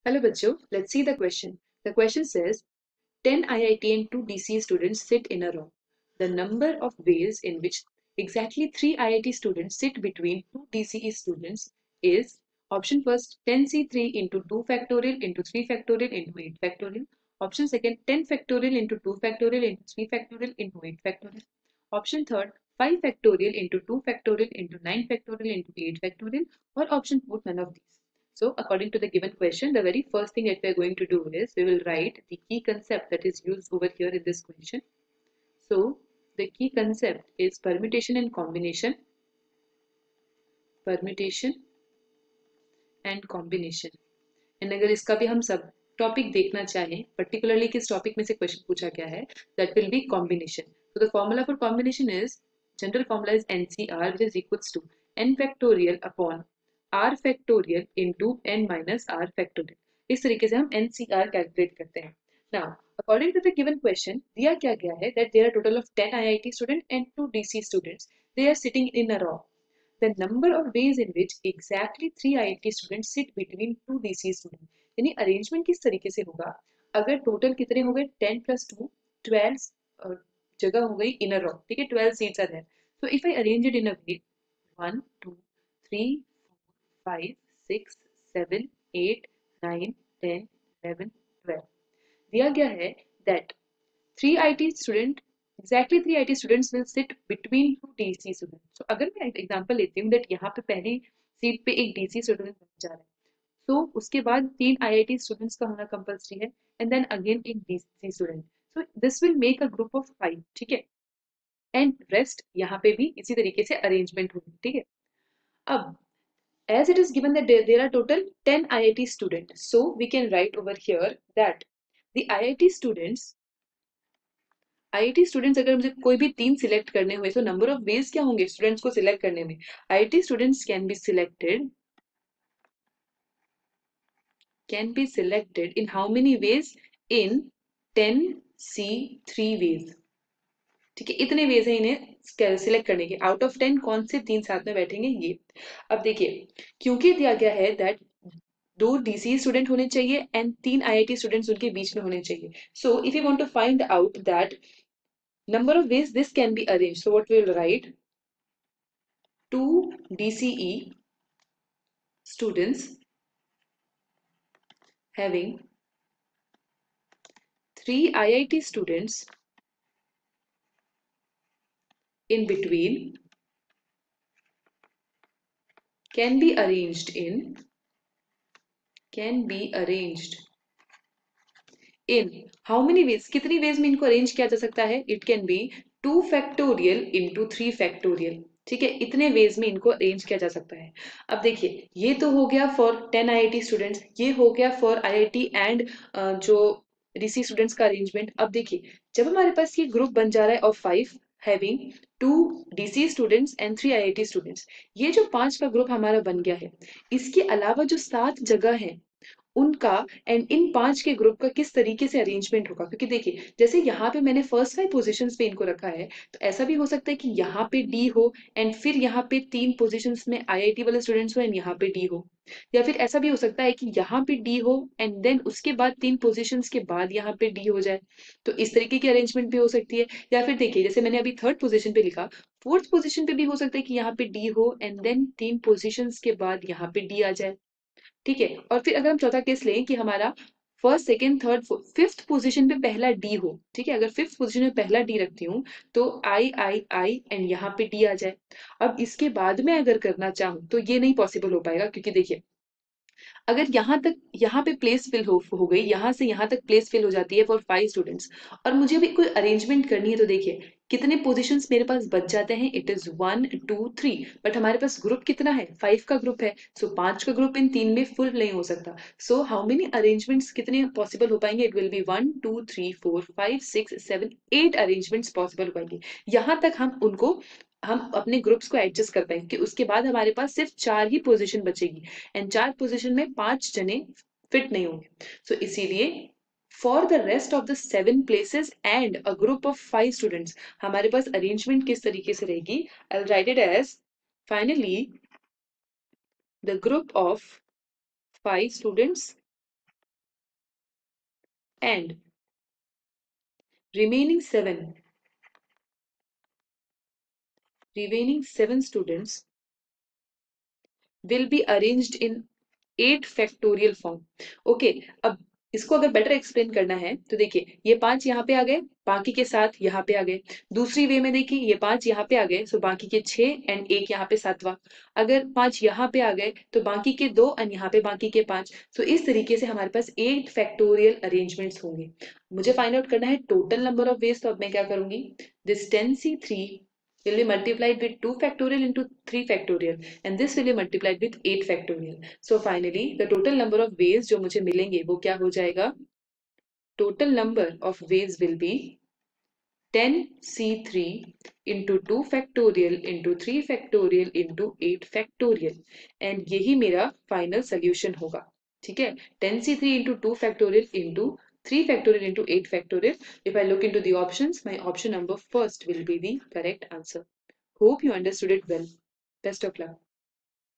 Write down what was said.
Hello bachcho, let's see the question. The question says 10 IIT and 2 DCE students sit in a row. The number of ways in which exactly 3 IIT students sit between 2 DCE students is option first 10C3 into 2 factorial into 3 factorial into 8 factorial. Option second 10 factorial into 2 factorial into 3 factorial into 8 factorial. Option third 5 factorial into 2 factorial into 9 factorial into 8 factorial, or option fourth none of these. So according to the given question, the very first thing that we are going to do is we will write the key concept that is used over here in this question. So the key concept is permutation and combination. Permutation and combination. And अगर इसका भी हम सब topic देखना चाहें, particularly किस topic में से क्वेश्चन पूछा गया है, दैट विल बी कॉम्बिनेशन. तो the formula for combination is, general formula is NCR which is equals to n factorial upon r factorial into n minus r factorial. इस तरीके से हम NCR कैलकुलेट करते हैं. Now, according to the given question, दिया क्या गया है that there are total of 10 IIT students and 2 DC students. They are sitting in a row. The number of ways in which exactly 3 IIT students sit between 2 DCE students. यानी arrangement किस तरीके से होगा, अगर टोटल कितने हो गए 10 plus 2 12 जगह हो गई इन अ रो, ठीक है, 12 seats are there. So if I arrange it in a way 1 2 3 4 5 6 7 8 9 10 11 12, दिया गया है that 3 IT student exactly 3 IT students will sit between 2 DC students. So अगर मैं एग्जांपल लेती हूँ that यहाँ पे पहली सीट पे एक DC स्टूडेंट बैठ जा रहा है, तो उसके बाद 3 IIT स्टूडेंट्स का होना कंपलसरी है, एंड देन अगेन एक DC student. So this will make a group of 5, ठीक है, एंड रेस्ट यहाँ पे भी इसी तरीके से अरेंजमेंट होगी, ठीक है. अब as it is given that there are total 10 IIT students, so we can write over here that the IIT students अगर मुझे कोई भी 3 सिलेक्ट करने हुए, तो नंबर ऑफ वेज क्या होंगे स्टूडेंट्स को सिलेक्ट करने में. IIT students can be selected in how many ways? In 10C3 ways. ठीक है, इतने वेज है इन्हें सिलेक्ट करने के. आउट ऑफ 10 कौन से 3 साथ में बैठेंगे ये. अब देखिए, क्योंकि दिया गया है दैट 2 DCE स्टूडेंट होने चाहिए एंड 3 IIT स्टूडेंट्स उनके बीच में होने चाहिए. So if you want to find out that number of ways this can be arranged, so what we will write, 2 DCE students having 3 IIT students in between can be arranged in how many ways, कितनी ways में इनको arrange किया जा सकता है. It can be 2 factorial into 3 factorial, ठीक है, इतने वेज में इनको अरेंज किया जा सकता है. अब देखिए, ये तो हो गया फॉर 10 IIT स्टूडेंट्स, ये हो गया फॉर IIT एंड जो DC स्टूडेंट्स का अरेंजमेंट. अब देखिए, जब हमारे पास ये ग्रुप बन जा रहा है of 5 having 2 DC students and 3 IIT students, ये जो 5 का ग्रुप हमारा बन गया है, इसके अलावा जो 7 जगह है उनका एंड इन 5 के ग्रुप का किस तरीके से अरेंजमेंट होगा. क्योंकि देखिए, जैसे यहाँ पे मैंने फर्स्ट 5 पोजीशंस पे इनको रखा है, तो ऐसा भी हो सकता है कि यहाँ पे डी हो एंड फिर यहाँ पे 3 पोजीशंस में IIT वाले स्टूडेंट्स हो एंड यहाँ पे डी हो, या फिर ऐसा भी हो सकता है कि यहाँ पे डी हो एंड देन उसके बाद 3 पोजीशंस के बाद यहाँ पे डी हो जाए. तो इस तरीके की अरेंजमेंट भी हो सकती है. या फिर देखिए, जैसे मैंने अभी थर्ड पोजीशन पे लिखा, फोर्थ पोजीशन पे भी हो सकता है कि यहाँ पे डी हो एंड देन 3 पोजीशंस के बाद यहाँ पे डी आ जाए, ठीक है. और फिर अगर हम चौथा केस लें कि हमारा first second third fifth position पे पहला डी हो, ठीक है, अगर फिफ्थ पोजीशन में पहला डी रखती हूँ तो आई एंड यहाँ पे डी आ जाए. अब इसके बाद में अगर करना चाहूँ तो ये नहीं पॉसिबल हो पाएगा, क्योंकि देखिए, अगर यहाँ तक यहाँ पे प्लेस फिल हो गई, यहाँ से यहाँ तक प्लेस फिल हो जाती है फॉर 5 स्टूडेंट्स, और मुझे भी कोई अरेंजमेंट करनी है, तो देखिए कितने पोजीशंस मेरे पास बच जाते हैं. इट इज 1 2 3, बट हमारे पास ग्रुप कितना है, 5 का ग्रुप है. सो 5 का ग्रुप इन 3 में फुल नहीं हो सकता. सो हाउ मेनी अरेंजमेंट्स कितने पॉसिबल हो पाएंगे, it will be 1 2 3 4 5 6 7 8 arrangements possible हो पाएंगे. यहाँ तक हम अपने ग्रुप्स को एडजस्ट कर पाएंगे कि उसके बाद हमारे पास सिर्फ 4 ही पोजीशन बचेगी एंड 4 पोजीशन में 5 जने फिट नहीं होंगे. सो इसीलिए for the rest of the 7 places and a group of 5 students, हमारे पास अरेंजमेंट किस तरीके से रहेगी, I will write it as finally the group of 5 students and remaining 7 students will be arranged in 8 factorial form. Okay, अब इसको अगर better explain करना है तो देखिए ये 5 यहाँ पे आ गए, बाकी के 7 यहाँ पे आ गए। दूसरी वे में देखिए ये 5 यहाँ पे आ गए, सो बाकी के 6 एंड एक यहाँ पे 7वां। अगर 5 यहाँ पे आ गए तो बाकी के 2 एंड यहाँ पे बाकी के 5। सो इस तरीके से हमारे पास 8 फैक्टोरियल अरेंजमेंट्स होंगे। मुझे फाइंड आउट करना है टोटल नंबर ऑफ वेज, तो अब मैं क्या करूंगी, this 10c3 will be multiplied with 2 factorial into 3 factorial and this will be multiplied with 8 factorial. So finally the total number of ways जो मुझे मिलेंगे वो क्या हो जाएगा, total number of ways will be 10c3 into 2 factorial into 3 factorial into 8 factorial and यही मेरा final solution होगा। ठीक है, 10c3 into 2 factorial into 3 factorial into 8 factorial. If I look into the options, my option number first will be the correct answer. Hope you understood it well. Best of luck.